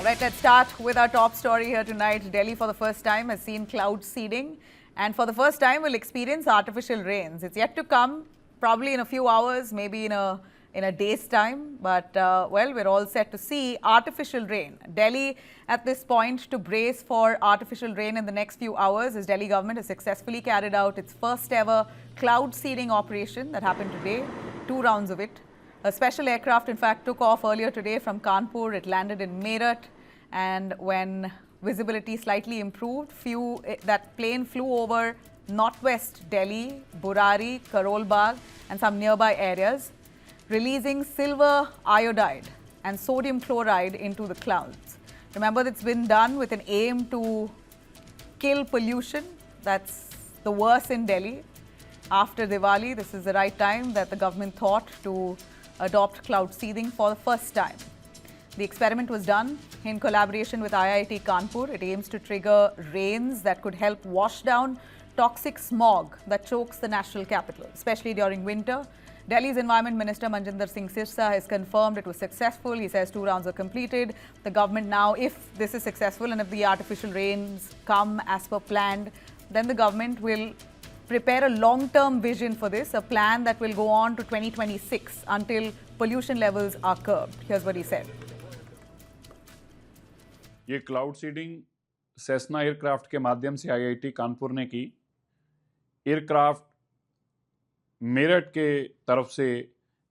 All right, let's start with our top story here tonight. Delhi for the first time has seen cloud seeding and for the first time will experience artificial rains. It's yet to come, probably in a few hours, maybe in a day's time. But, well, we're all set to see artificial rain. Delhi at this point to brace for artificial rain in the next few hours as Delhi government has successfully carried out its first ever cloud seeding operation that happened today, 2 rounds of it. A special aircraft, in fact, took off earlier today from Kanpur. It landed in Meerut, and when visibility slightly improved, that plane flew over northwest Delhi, Burari, Karol Bagh, and some nearby areas, releasing silver iodide and sodium chloride into the clouds. Remember, it's been done with an aim to kill pollution. That's the worst in Delhi. After Diwali, this is the right time that the government thought to adopt cloud seeding for the first time. The experiment was done in collaboration with IIT Kanpur. It aims to trigger rains that could help wash down toxic smog that chokes the national capital, especially during winter. Delhi's Environment Minister Manjinder Singh Sirsa has confirmed it was successful. He says 2 rounds are completed. The government now, if this is successful and if the artificial rains come as per planned, then the government will prepare a long-term vision for this, a plan that will go on to 2026 until pollution levels are curbed. Here's what he said. ये cloud seeding Cessna aircraft के माध्यम से IIT Kanpur ने की। Aircraft Meerut के तरफ से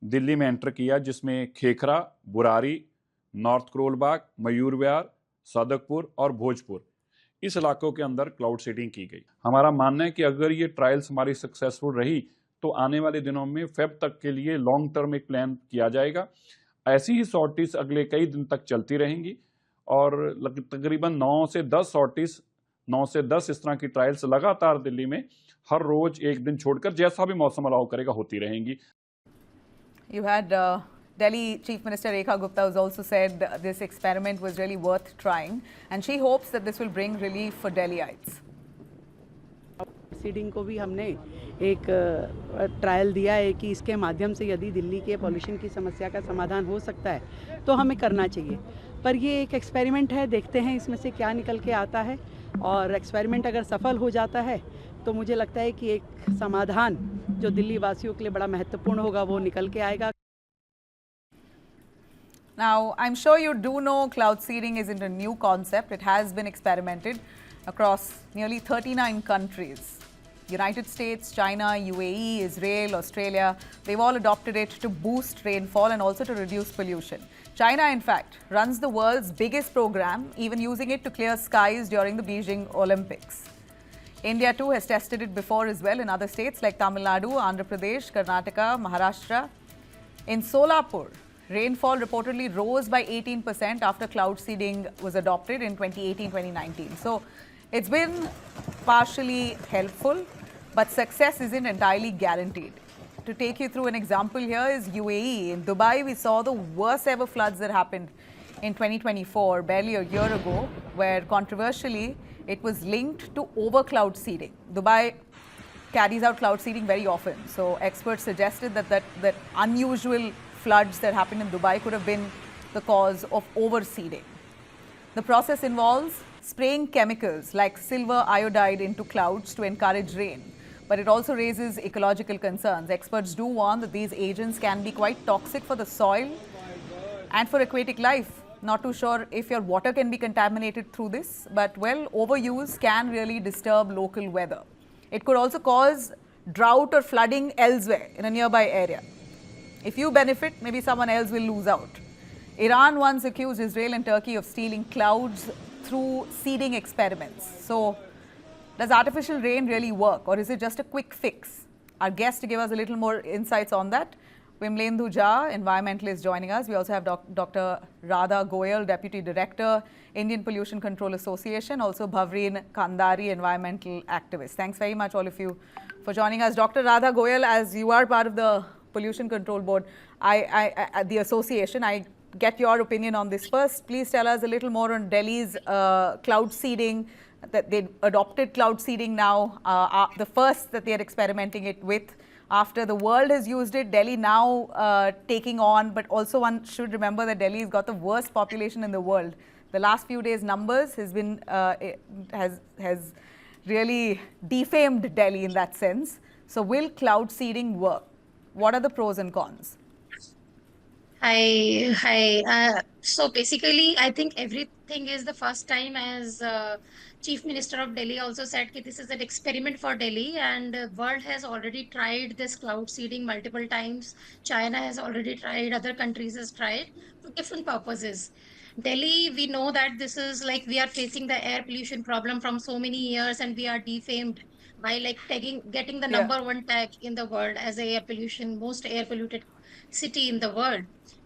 दिल्ली में एंटर किया, जिसमें खेखरा, बुरारी, नॉर्थ करोल बाग, मयूर विहार, सदकपुर और भोजपुर, इस इलाकों के अंदर क्लाउड सीडिंग की गई। हमारा मानना है कि अगर ये ट्रायल्स हमारी सक्सेसफुल रही तो आने वाले दिनों में फेब तक के लिए लॉन्ग टर्म एक प्लान किया जाएगा। ऐसी ही सॉर्टिस अगले कई दिन तक चलती रहेंगी और तकरीबन 9 से 10 इस तरह की ट्रायल्स लगातार दिल्ली में हर रोज एक दिन छोड़कर जैसा भी मौसम अलाउ करेगा होती रहेंगी। You had Delhi Chief Minister Rekha Gupta has also said this experiment was really worth trying and she hopes that this will bring relief for Delhiites. Seeding को भी हमने एक ट्रायल दिया है कि इसके माध्यम से यदि दिल्ली के पॉल्यूशन की समस्या का समाधान हो सकता है तो हमें करना चाहिए, पर ये एक एक्सपेरिमेंट है, देखते हैं इसमें से क्या निकल के आता है। और एक्सपेरिमेंट अगर सफल हो जाता है तो मुझे लगता है कि एक समाधान जो दिल्ली वासियों के लिए बड़ा महत्वपूर्ण होगा वो निकल के आएगा। Now, I'm sure you do know cloud seeding isn't a new concept. It has been experimented across nearly 39 countries. United States, China, UAE, Israel, Australia, they've all adopted it to boost rainfall and also to reduce pollution. China, in fact, runs the world's biggest program, even using it to clear skies during the Beijing Olympics. India too has tested it before as well in other states like Tamil Nadu, Andhra Pradesh, Karnataka, Maharashtra. In Solapur, rainfall reportedly rose by 18% after cloud seeding was adopted in 2018-2019. So it's been partially helpful, but success isn't entirely guaranteed. To take you through an example here is UAE. In Dubai, we saw the worst ever floods that happened in 2024, barely a year ago, where controversially it was linked to over cloud seeding. Dubai carries out cloud seeding very often. So experts suggested that unusual floods that happened in Dubai could have been the cause of overseeding. The process involves spraying chemicals like silver iodide into clouds to encourage rain. But it also raises ecological concerns. Experts do warn that these agents can be quite toxic for the soil and for aquatic life. Not too sure if your water can be contaminated through this, but well, overuse can really disturb local weather. It could also cause drought or flooding elsewhere in a nearby area. If you benefit, maybe someone else will lose out. Iran once accused Israel and Turkey of stealing clouds through seeding experiments. So, does artificial rain really work, or is it just a quick fix? Our guest to give us a little more insights on that, Vimlendu Jha, environmentalist, joining us. We also have Dr. Radha Goyal, Deputy Director, Indian Pollution Control Association, also Bhavreen Kandari, environmental activist. Thanks very much, all of you, for joining us. Dr. Radha Goyal, as you are part of the Pollution Control Board, the association, I get your opinion on this. First, please tell us a little more on Delhi's cloud seeding, that they adopted cloud seeding now, the first that they are experimenting it with. After the world has used it, Delhi now taking on, but also one should remember that Delhi has got the worst population in the world. The last few days' numbers has really defamed Delhi in that sense. So will cloud seeding work? What are the pros and cons? Hi. So basically, I think everything is the first time, as Chief Minister of Delhi also said, that this is an experiment for Delhi, and world has already tried this cloud seeding multiple times. China has already tried, other countries has tried for different purposes. Delhi, we know that this is like we are facing the air pollution problem from so many years, and we are defamed by like getting the Yeah. number one tag in the world as a air pollution, most air polluted city in the world.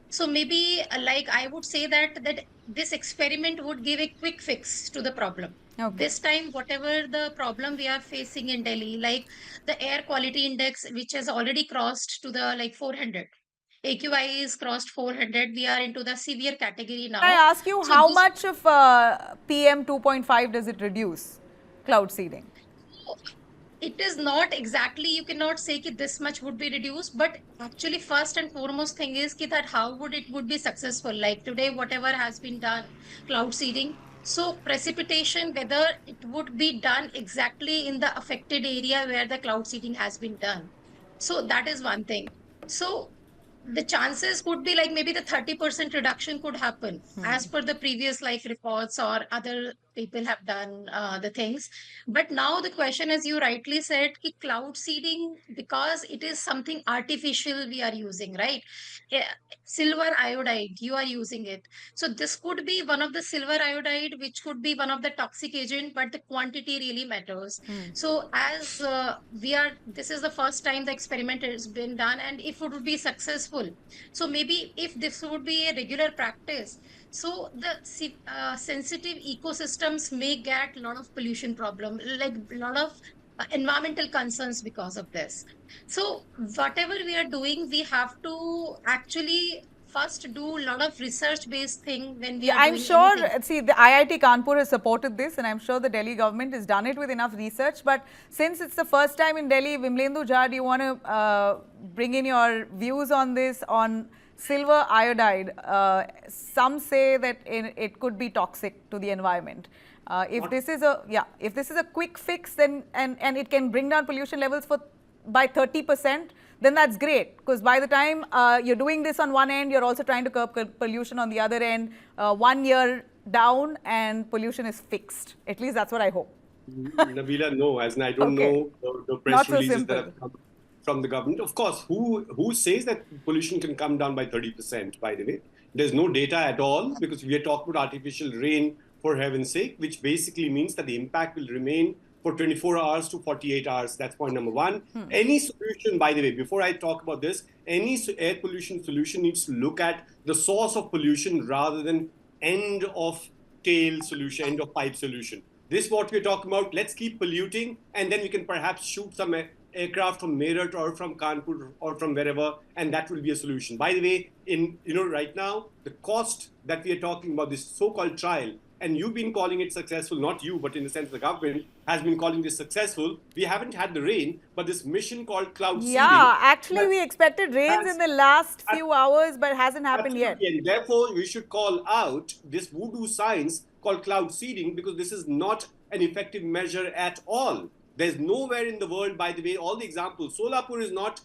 So maybe like I would say that this experiment would give a quick fix to the problem. Okay. This time, whatever the problem we are facing in Delhi, like the air quality index, which has already crossed to the like 400. AQI is crossed 400. We are into the severe category I now. ask you, So how this much of PM 2.5 does it reduce, cloud seeding? it is not exactly, you cannot say that this much would be reduced, but actually first and foremost thing is ki that how would be successful, like today whatever has been done, cloud seeding, so precipitation, whether it would be done exactly in the affected area where the cloud seeding has been done. So that is one thing. So the chances could be like maybe the 30% reduction could happen as per the previous like reports or other people have done the things. But now the question, as you rightly said, ki cloud seeding, because it is something artificial we are using, right? Yeah, silver iodide, you are using it. So this could be one of the silver iodide, which could be one of the toxic agent, but the quantity really matters. So as this is the first time the experiment has been done, and if it would be successful, so maybe if this would be a regular practice, so the sensitive ecosystems may get a lot of pollution problem, like a lot of environmental concerns because of this. So whatever we are doing, we have to actually first do a lot of research based thing when we Yeah, are I'm doing sure, anything. see, the IIT Kanpur has supported this, and I'm sure the Delhi government has done it with enough research. But since it's the first time in Delhi, Vimlendu Jha, do you want to bring in your views on this, on silver iodide? Some say that it could be toxic to the environment. If this is a quick fix, then and it can bring down pollution levels by 30%, then that's great, because by the time you're doing this on one end, you're also trying to curb pollution on the other end. 1 year down and pollution is fixed. At least that's what I hope. Nabila, no, as in I don't Okay. know the press Not so releases that simple. have come from the government. Of course, who says that pollution can come down by 30%, by the way? There's no data at all, because we are talking about artificial rain, for heaven's sake, which basically means that the impact will remain for 24 hours to 48 hours. That's point number one. Any solution, by the way, before I talk about this, any air pollution solution needs to look at the source of pollution rather than end of tail solution, end of pipe solution. This is what we're talking about. Let's keep polluting, and then we can perhaps shoot some aircraft from Meerut or from Kanpur or from wherever, and that will be a solution. By the way, right now, the cost that we are talking about, this so-called trial, and you've been calling it successful, not you, but in the sense the government has been calling this successful. We haven't had the rain, but this mission called cloud seeding. Yeah, actually we expected rains in the last few hours, but it hasn't happened yet. And therefore, we should call out this voodoo science called cloud seeding, because this is not an effective measure at all. There's nowhere in the world, by the way, all the examples. Solapur is not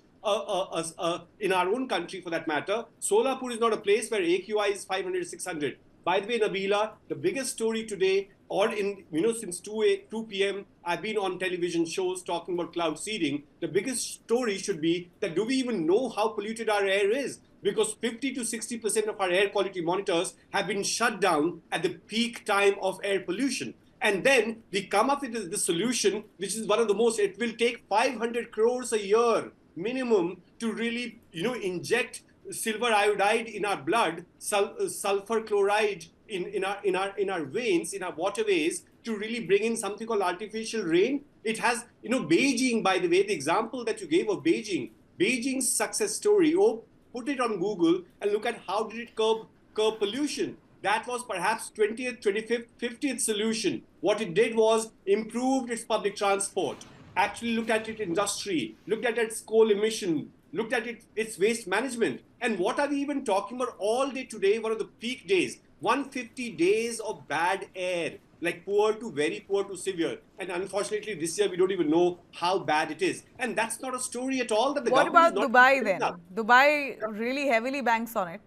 in our own country, for that matter. Solapur is not a place where AQI is 500, 600. By the way, Nabila, the biggest story today, or since 2 p.m., I've been on television shows talking about cloud seeding. The biggest story should be that do we even know how polluted our air is? Because 50 to 60% of our air quality monitors have been shut down at the peak time of air pollution. And then we come up with the solution, which is one of the most, it will take 500 crores a year minimum to really, inject silver iodide in our blood, sulfur chloride in our veins, in our waterways, to really bring in something called artificial rain. It has, Beijing, by the way, the example that you gave of Beijing's success story. Oh, put it on Google and look at how did it curb pollution. That was perhaps 20th, 25th, 50th solution. What it did was improved its public transport, actually looked at its industry, looked at its coal emission, looked at its waste management. And what are we even talking about all day today? One of the peak days, 150 days of bad air, like poor to very poor to severe. And unfortunately, this year we don't even know how bad it is. And that's not a story at all that the What government about is not Dubai considering then? us. Dubai really heavily banks on it.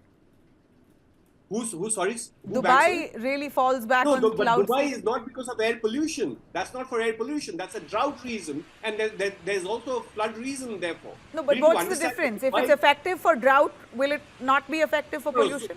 Sorry? Who banks on it? Dubai really falls back No, on but cloud Dubai seeding. is not because of air pollution. That's not for air pollution. That's a drought reason. And there's also a flood reason, therefore. No, We but need to what's the understand difference? that If it's Dubai- effective for drought, will it not be effective for No, pollution?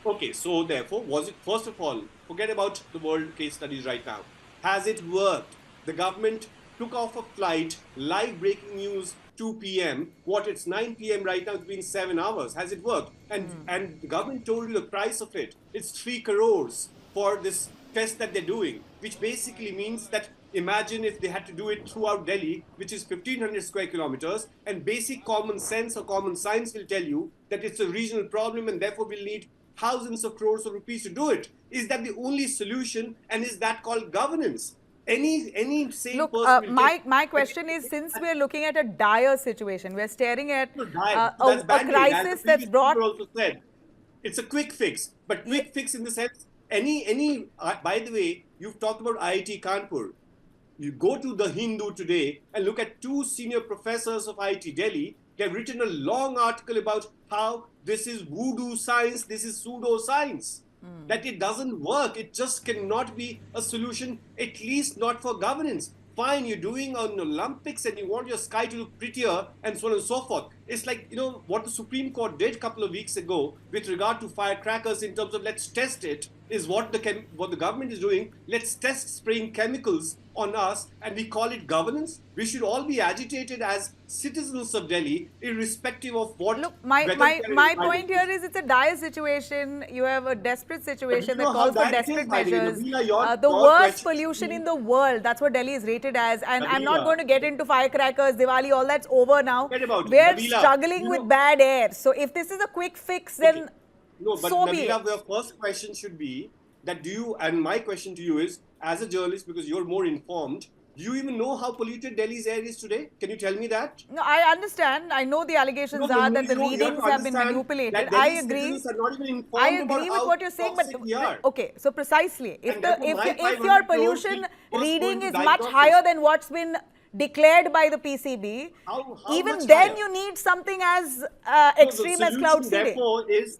Okay, so therefore, was it, first of all, forget about the world case studies right now. Has it worked? The government took off a flight, live breaking news, 2 p.m. What, it's 9 p.m. right now, it's been 7 hours. Has it worked? And the government told you the price of it. It's 3 crores for this test that they're doing, which basically means that imagine if they had to do it throughout Delhi, which is 1,500 square kilometers, and basic common sense or common science will tell you that it's a regional problem and therefore we'll need thousands of crores of rupees to do it. Is that the only solution, and is that called governance? Any sane Look, person will my question is, since we're looking at a dire situation, we're staring at that's a Band-Aid, crisis as the that's previous brought... speaker also said. It's a quick fix, but quick fix in the sense, by the way, you've talked about IIT Kanpur. You go to the Hindu today and look at 2 senior professors of IIT Delhi. They've written a long article about how this is voodoo science, this is pseudo science. That it doesn't work. It just cannot be a solution, at least not for governance. Fine, you're doing an Olympics and you want your sky to look prettier and so on and so forth. It's like, what the Supreme Court did a couple of weeks ago with regard to firecrackers in terms of let's test it, is what the government is doing. Let's test spraying chemicals on us and we call it governance. We should all be agitated as citizens of Delhi, irrespective of what... Look, my point here is it's a dire situation. You have a desperate situation that calls for desperate measures. The worst pollution in the world, that's what Delhi is rated as. And I'm not going to get into firecrackers, Diwali, all that's over now. We're struggling with bad air. So if this is a quick fix, then no, but so be it. Nabila, your first question should be that and my question to you is, as a journalist, because you're more informed, do you even know how polluted Delhi's air is today? Can you tell me that? No, I understand. I know the allegations are that the readings have been manipulated. I agree. I agree with what you're saying, but okay. So precisely, if your pollution reading is much higher than what's been declared by the PCB, even then higher? you need something as extreme as cloud seeding. Therefore, is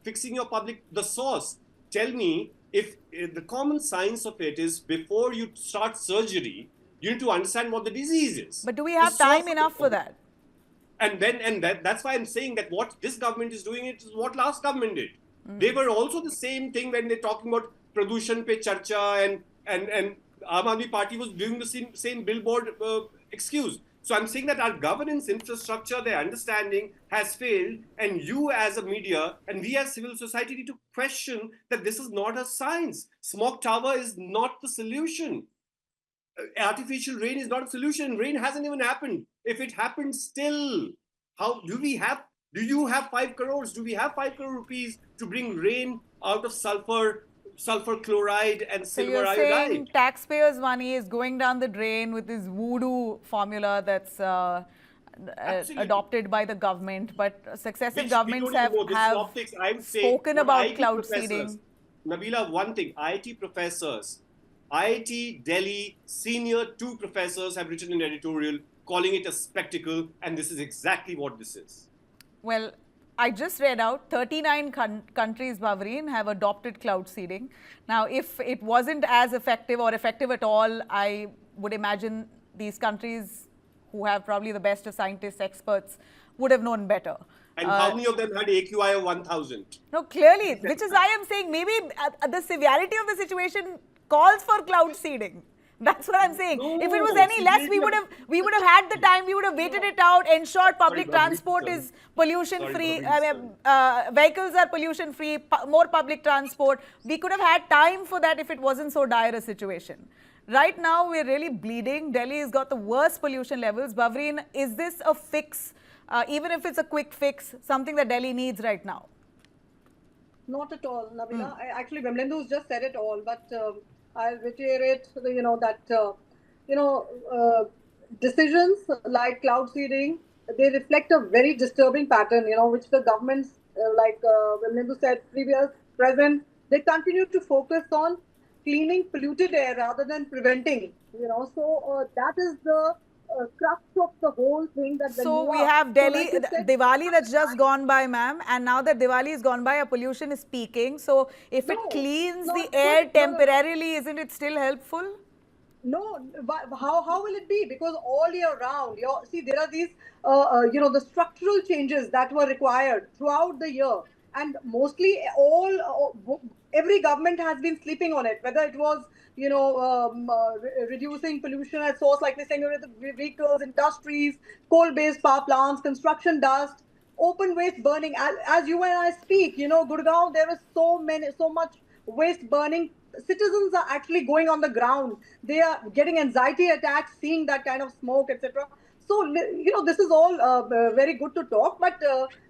fixing your public the source. Tell me, if the common science of it is before you start surgery, you need to understand what the disease is. But do we have time enough for that? And that's why I'm saying that what this government is doing it is what last government did. They were also the same thing when they're talking about Pradushan Pe Charcha and Aam Aadmi Party was doing the same billboard excuse. So I'm saying that our governance infrastructure, their understanding has failed, and you as a media and we as civil society need to question that this is not a science. Smog tower is not the solution. Artificial rain is not a solution. Rain hasn't even happened. If it happened still, do you have 5 crores? Do we have 5 crore rupees to bring rain out of sulfur chloride and silver iodide? So you're saying taxpayers' money is going down the drain with this voodoo formula that's adopted by the government, but successive governments have spoken about cloud seeding. Nabila, one thing, IIT professors, IIT Delhi senior 2 professors have written an editorial calling it a spectacle, and this is exactly what this is. Well, I just read out 39 countries, Bhavareen, have adopted cloud seeding. Now, if it wasn't as effective or effective at all, I would imagine these countries who have probably the best of scientists, experts, would have known better. And how many of them had AQI of 1,000? No, clearly, which is why I'm saying maybe the severity of the situation calls for cloud seeding. That's what I'm saying. No, if it was any less, we would have had the time. We would have waited it out, ensured public transport is pollution-free. Vehicles are pollution-free. More public transport. We could have had time for that if it wasn't so dire a situation. Right now, we're really bleeding. Delhi has got the worst pollution levels. Bhavareen, is this a fix? Even if it's a quick fix, something that Delhi needs right now? Not at all, Nabila. Actually, Vimlendu's just said it all, but I'll reiterate, that decisions like cloud seeding, they reflect a very disturbing pattern, which the governments, like Vinendu said, previous, present, they continue to focus on cleaning polluted air rather than preventing, So that is the crux of the whole thing, that when So you we are, have so Delhi, like you said, Diwali that's just gone by, ma'am, and now that Diwali is gone by, our pollution is peaking. So if it no, cleans not the good. air No, no, no. temporarily, isn't it still helpful? No, how will it be? Because all year round, see, there are these, the structural changes that were required throughout the year, and mostly every government has been sleeping on it. Whether it was, reducing pollution at source, like we're saying, the vehicles, industries, coal-based power plants, construction dust, open waste burning. As you and I speak, Gurgaon, there is so much waste burning. Citizens are actually going on the ground. They are getting anxiety attacks seeing that kind of smoke, etc. So, this is all very good to talk, but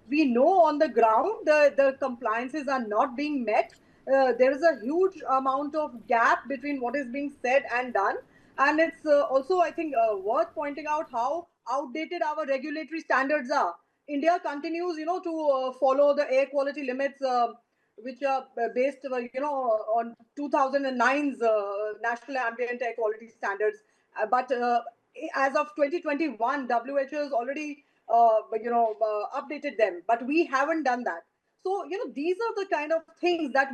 we know on the ground the compliances are not being met. There is a huge amount of gap between what is being said and done. And it's also, I think, worth pointing out how outdated our regulatory standards are. India continues, to follow the air quality limits, which are based, on 2009's National Ambient Air Quality Standards. But as of 2021, WHO has already, updated them. But we haven't done that. So, these are the kind of things that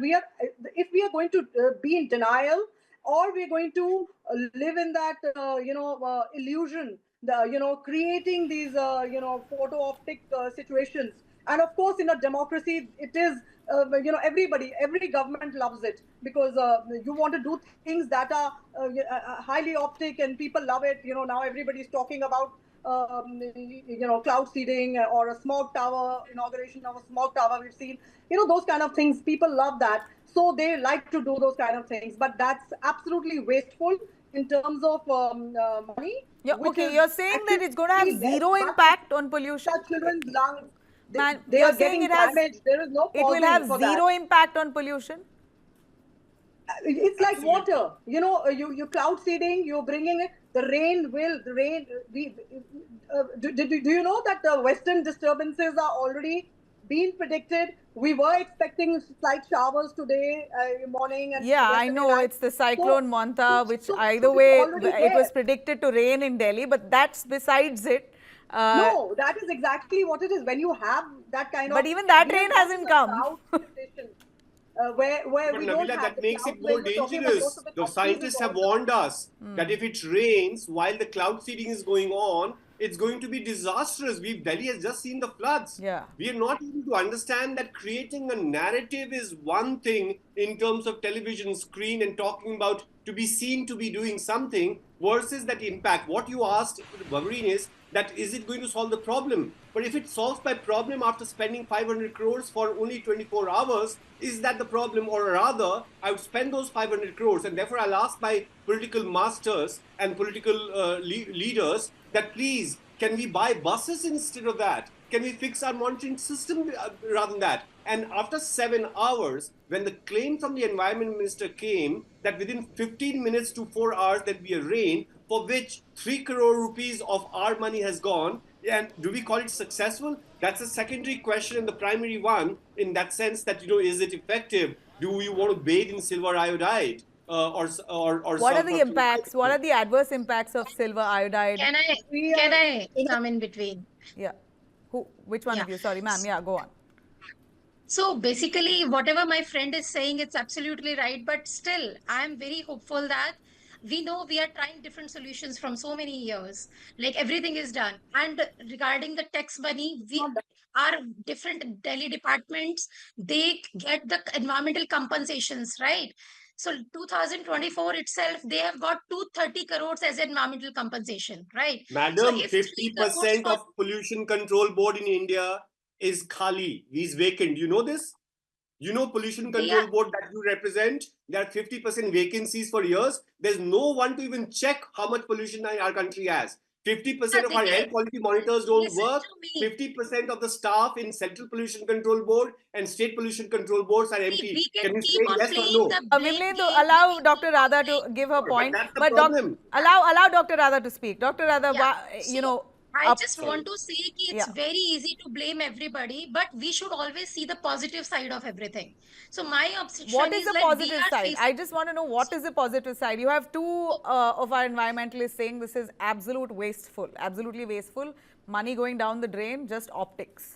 if we are going to be in denial, or we're going to live in that, illusion, creating these, photo optic situations. And of course, in a democracy, it is, every government loves it, because you want to do things that are highly optic and people love it. Now everybody's talking about, cloud seeding, or a smog tower, inauguration of a smog tower we've seen. Those kind of things, people love that. So they like to do those kind of things. But that's absolutely wasteful in terms of money, Yeah, which okay, is you're saying that it's going to have actually less, zero but impact on pollution? our children's lungs, Man, they you're are saying getting it has, damaged. There is no it will pausing have for zero that. impact on pollution? It's like Absolutely. water. You cloud seeding, you're bringing it. The rain. Do you know that the western disturbances are already being predicted? We were expecting slight showers today morning and Yeah, I yesterday know night. it's the So, cyclone Manta, which so either it's way, already it was there. predicted to rain in Delhi, but that's besides it. No, that is exactly what it is. When you have that kind But of, even that we are rain not in hasn't a come. drought situation. Where But we don't Nabila, have that the makes clouds it where more you're talking about. Most dangerous. of the The countries is scientists have also. warned us that if it rains while the cloud seeding is going on, it's going to be disastrous. Delhi has just seen the floods. Yeah. We are not able to understand that creating a narrative is one thing in terms of television screen and talking about to be seen to be doing something versus that impact. What you asked, Bhavareen, is that is it going to solve the problem? But if it solves my problem after spending 500 crores for only 24 hours, is that the problem? Or rather, I would spend those 500 crores, and therefore I'll ask my political masters and political leaders that please, can we buy buses instead of that? Can we fix our monitoring system rather than that? And after 7 hours, when the claim from the environment minister came that within 15 minutes to 4 hours there'll be a rain, for which 3 crore rupees of our money has gone, and do we call it successful? That's a secondary question, and the primary one in that sense that, is it effective? Do you want to bathe in silver iodide or What are sulfur the impacts? What fluoride? are the adverse impacts of silver iodide? Can I We can are I in a come in between? Yeah. Which one Yeah. of you? Sorry, ma'am. Yeah, go on. So basically, whatever my friend is saying, it's absolutely right. But still, I am very hopeful that we know we are trying different solutions from so many years. Like everything is done. And regarding the tax money, not that. our different Delhi departments, they get the environmental compensations, right? So 2024 itself, they have got 230 crores as environmental compensation, right? So Madam, if 3 crores 50% for of pollution control board in India is khali, is vacant. You know this? Pollution they are control board that you represent, there are 50% vacancies for years. There's no one to even check how much pollution our country has. 50% of they our can air quality monitors don't listen work. to me. 50% of the staff in Central Pollution Control Board and State Pollution Control Boards are See, empty. we can Can you keep say on yes or playing no? the blame Vimlendu, game. We allow can Dr. keep on Radha to playing. give her But point. that's the But problem. allow Dr. Radha to speak. Dr. Radha, Yeah. you So know, I just want to say that it's Yeah. very easy to blame everybody, but we should always see the positive side of everything. So my obsession What is is the like we positive are side? facing. I just want to know what is the positive side. You have two of our environmentalists saying this is absolutely wasteful, money going down the drain, just optics.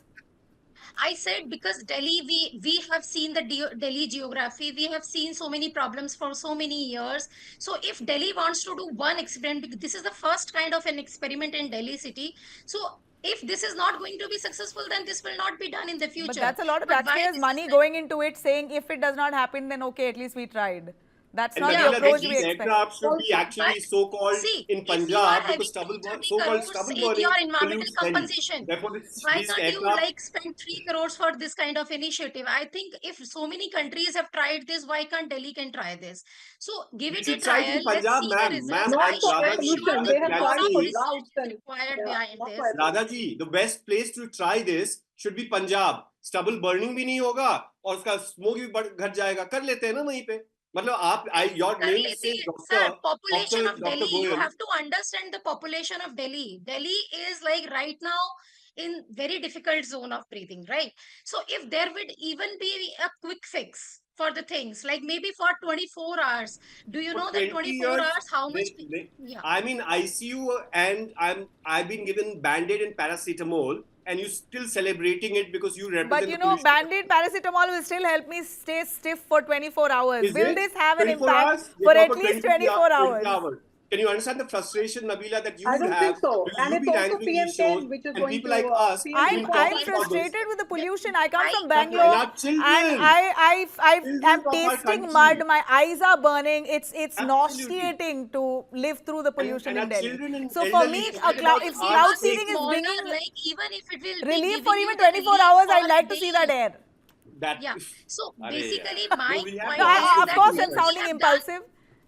I said because Delhi, we have seen the Delhi geography. We have seen so many problems for so many years. So if Delhi wants to do one experiment, because this is the first kind of an experiment in Delhi city. So if this is not going to be successful, then this will not be done in the But future. that's a lot of But why taxpayers' this is money going into it, saying if it does not happen, then okay, at least we tried. That's And not the Yeah, Nabila, that approach but we these expect. aircraft should be but actually so-called see, in if you are Punjab because having 230 so-called crores stubble in your burning environmental pollutes Delhi. compensation, Therefore, why these can't you aircraft, like spend 3 crores for this kind of initiative? I think if so many countries have tried this, why can't Delhi can try this? So give we it a should try it trial. in Let's Punjab, see the ma'am. results. Ma'am, Not for air Radha I'm ji, sure pollution. the They that have a lot tried of for reality is, research droughts is and required yeah, behind not for this. air Radha pollution. ji, the best place to try this should be Punjab. Stubble burning भी नहीं होगा और उसका smoke भी घट जाएगा. कर लेते हैं ना वहीं पे. मतलब आप, your कर name is लेते says हैं sir. Population of Dr. Delhi, you Goyal. have to understand the population of Delhi. Delhi is like right now in very difficult zone of breathing, right? So if there would even be a quick fix for the things, like maybe for 24 hours, do you For know that 20 24 years, hours how much yeah, I'm in ICU and I've been given Band-Aid and paracetamol, and you're still celebrating it because you But represent you the know, pollution. Band-Aid paracetamol will still help me stay stiff for 24 hours. Is Will it this have an 24 impact hours? for We're at talking least 20 24 20 hours? hours. Can you understand the frustration, Nabila, that you I would don't think have? so. Because And you've it's been also anchoring these shows, PM10, which is and going people to like us have I'm been PM10 I'm talking five. about this. frustrated with the pollution. I come I from And Bangalore, our and children, I'm children of our tasting mud. country, My eyes are burning. It's absolutely. nauseating to live through the pollution And in our Delhi. children and So for elderly, me, forget about if give our cloud us a seeding sake. is smaller, bringing like even if it will be relief for giving even you the 24 relief hours, for I'd a like to see that day. air. That, Yeah. So Arey, basically, no, my we have point No, to ask is you of that course, people. I'm when we sounding have done, impulsive.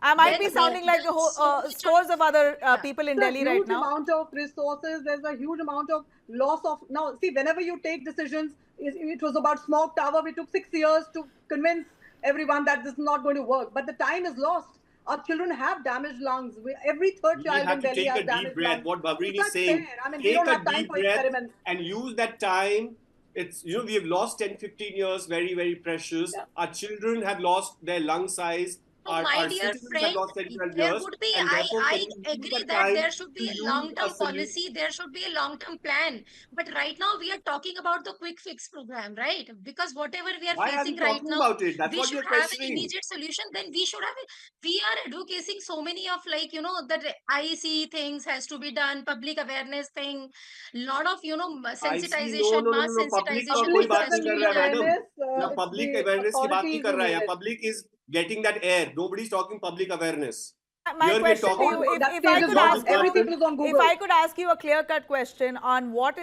I might when be we have sounding like the done whole, so much of, scores of other yeah, people in There's a Delhi right huge now. amount of resources. There's a huge amount of loss of. Now, see, whenever you take decisions, it was about Smog Tower. We took 6 years to convince everyone that this is not going to work. But the time is lost. Our children have damaged lungs. Every third We child have in to Delhi take a has deep damaged breath. lungs. What Is Babrini is that fair? saying, I mean, we take don't a have time deep for breath experiments. and use that time. It's, we have lost 10, 15 years, very, very precious. Yeah. Our children have lost their lung size. so my Our dear citizens have friend, lost 10, 12 there years. would be, And therefore, I can we use agree that that time there should to be a use a long-term solution? policy, there should be a long-term plan. But right now we are talking about the quick fix program, right? Because whatever we are Why are we facing right talking now, about it? That's we what we should are have an questioning. immediate solution. Then we should have, we are advocating so many of like, that IEC things has to be done, public awareness thing, lot of, I see, no, sensitization, no, no, no, mass no. Public का sensitization कोई Public things बात has नहीं to doesn't कर be रहा need है, done. madam. awareness. ना It's public the awareness की बात नहीं authorities कर who रहा need है. it. Public is getting that air. Nobody is talking public awareness. My Here we are question to talking you, On that if stage I is could on. ask Every you, people is on if Google. I could ask you a clear-cut question on what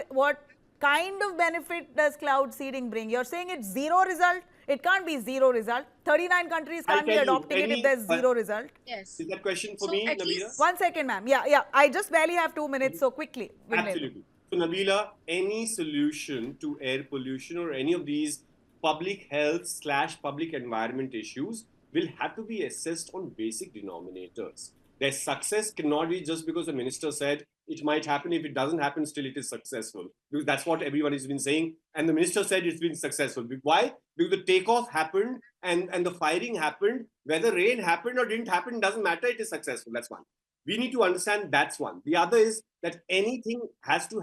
kind of benefit does cloud seeding bring? You're saying it's zero result. It can't be zero result. 39 countries I'll can't be tell you, adopting it if there's zero result. Yes. is that question for So me, at Nabila? least, 1 second, ma'am. Yeah. I just barely have 2 minutes, so quickly. Vinay. Absolutely. So, Nabila, any solution to air pollution or any of these public health / public environment issues will have to be assessed on basic denominators. Their success cannot be just because the minister said it might happen. If it doesn't happen, still it is successful. Because that's what everyone has been saying. And the minister said it's been successful. Why? Because the takeoff happened and the firing happened. Whether rain happened or didn't happen, doesn't matter. It is successful. That's one. We need to understand that's one. The other is that anything has to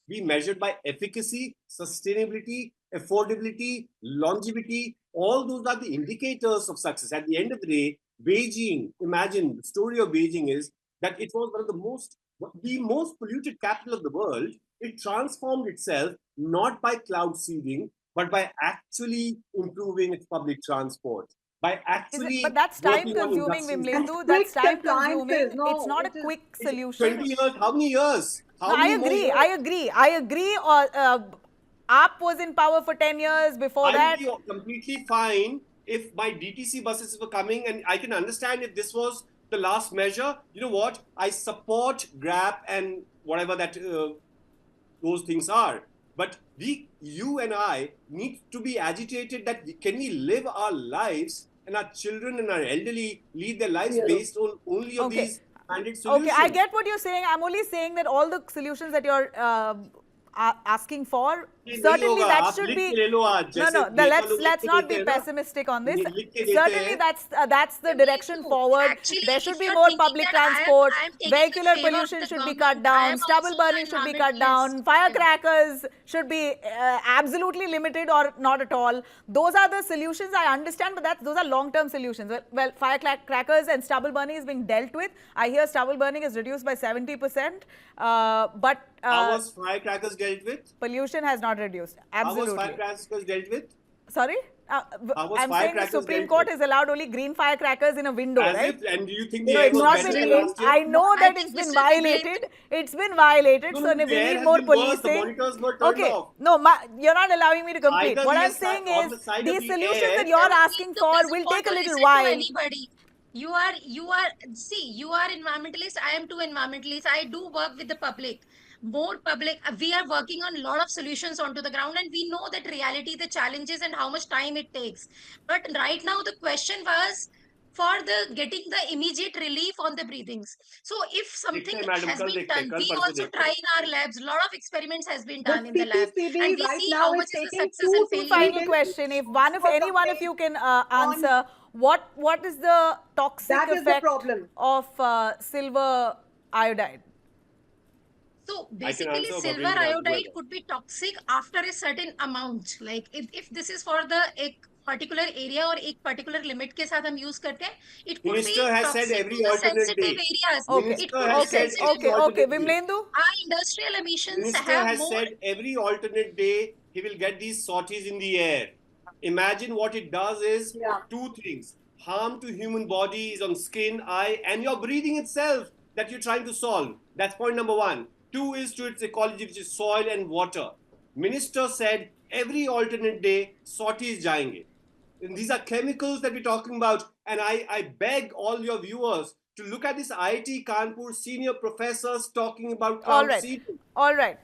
be measured by efficacy, sustainability, affordability, longevity. All those are the indicators of success. At the end of the day, Beijing, imagine the story of Beijing is that it was one of the most polluted capital of the world. It transformed itself not by cloud seeding, but by actually improving its public transport. By actually But that's time working on consuming, industries. And Vimlendu. That's strict time compliances. consuming. It's No, not a it is. quick It's solution. 20 years. How many years? How No, many more years? I agree. AAP was in power for 10 years. Before I that, would be completely fine if my DTC buses were coming, and I can understand if this was the last measure. You know what? I support Grab and whatever that those things are. But you and I need to be agitated that can we live our lives and our children and our elderly lead their lives Yeah. based on only of okay. these mandate solution. Okay, I get what you're saying. I'm only saying that all the solutions that you're asking for, नहीं certainly होगा, that आप should लिख be. के ले लो आज, No, जैसे no. नेता Let's लोग लिख के not देते be हैं ना, pessimistic on this. लिख के देते Certainly, हैं। that's the direction forward. Actually, There if should be you're more thinking public that transport. I am taking the Vehicular favor of pollution the should be government, cut down. I am Stubble also burning an should be cut down. environmentalist. Firecrackers should be absolutely limited or not at all. Those are the solutions I understand, but those are long-term solutions. Well, firecrackers and stubble burning is being dealt with. I hear stubble burning is reduced by 70%, but How was firecrackers dealt with? pollution has not reduced. How was Absolutely. firecrackers dealt with? Sorry? How was I'm saying the firecrackers Supreme dealt Court with? has allowed only green firecrackers in a window, As right? if, and do you think the No, air it's was not better been. than last year? I know No, I that think it's been this will be blamed. violated. It's been violated, No, so no, we the air need has more been worse. The policing. monitors were turned Okay, off. no, you're not allowing me to complete. Either What we I'm are saying on the is side of these the solutions air, that you're I don't asking think for the will support take a to little listen to while. anybody. You are, see, you are environmentalist. I am too environmentalist. I do work with the public. More public. We are working on a lot of solutions onto the ground, and we know that reality, the challenges, and how much time it takes. But right now, the question was for the getting the immediate relief on the breathings. So if something देखते हैं madam, has कल been देखते हैं, done, कल we परसों also देखते try हैं। in our labs. A lot of experiments has been The done in the lab, CPCB and we right see now how is much is the taking success 2 and to One 3 final days question: if any one of you can on- answer, what is the toxic That is the effect problem. of silver iodide? So I can basically, answer, silver Bhavin can answer iodide whoever. could be toxic after a certain amount. Like if this is for the एक particular area or एक particular limit के साथ हम use करते हैं, it could Minister be has said toxic every to the alternate sensitive day. areas. Okay, It Minister could be has said sensitive. every okay. alternate day. Vimlendu? Our industrial emissions Minister have has more. said every alternate day he will get these sorties in the air. Imagine what it does is Yeah. two things. Harm to human bodies on skin, eye, and your breathing itself that you're trying to solve. That's point number one. Two is to its ecology, which is soil and water. Minister said every alternate day sorties jayenge. And these are chemicals that we're talking about. And I beg all your viewers to look at this IIT Kanpur senior professors talking about All cloud right, seeding. all right.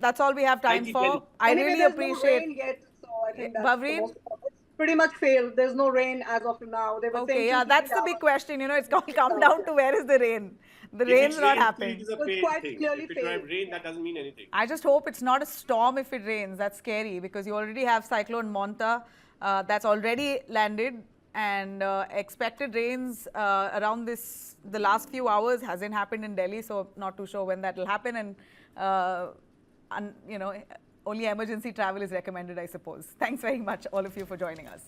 That's all we have time Thank you, for. Kelly. I Anyway, really there's no appreciate. rain yet, so I think that's Bhavin? the most important. It's pretty much failed. There's no rain as of now. They were Okay, saying yeah, 2 to that's 3 the big hours. question. It's going to come down to where is the rain. The If rain's it not rains, happening. It is a So it's failed quite thing. clearly If it failed. rain, that doesn't mean anything. I just hope it's not a storm if it rains. That's scary because you already have Cyclone Monta that's already landed, and expected rains around the last few hours hasn't happened in Delhi, so not too sure when that will happen. And only emergency travel is recommended, I suppose. Thanks very much, all of you, for joining us.